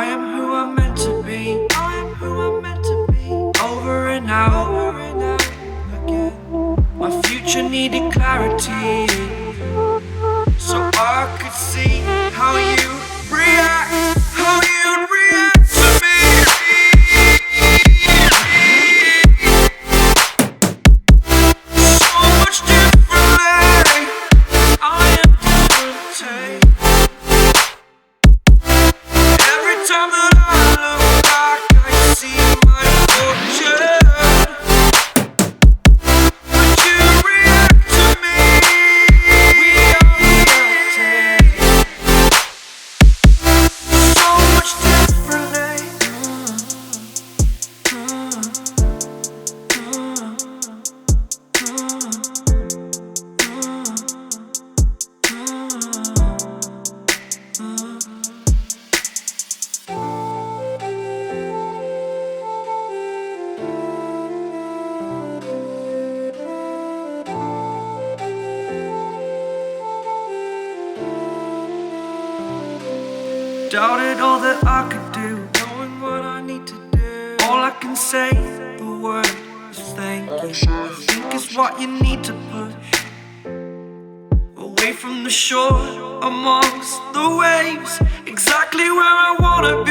I am who I'm meant to be. I am who I'm meant to be. Over and out, over and out again. My future needed clarity, so I could see how you react, how you'd react to me. So much differently, I am different. Every time that I look back, I see my fortune. Would you react to me? We are reacting so much differently. Doubted all that I could do, knowing what I need to do. All I can say, the word is thank you. I think it's what you need to push away from the shore, amongst the waves, exactly where I wanna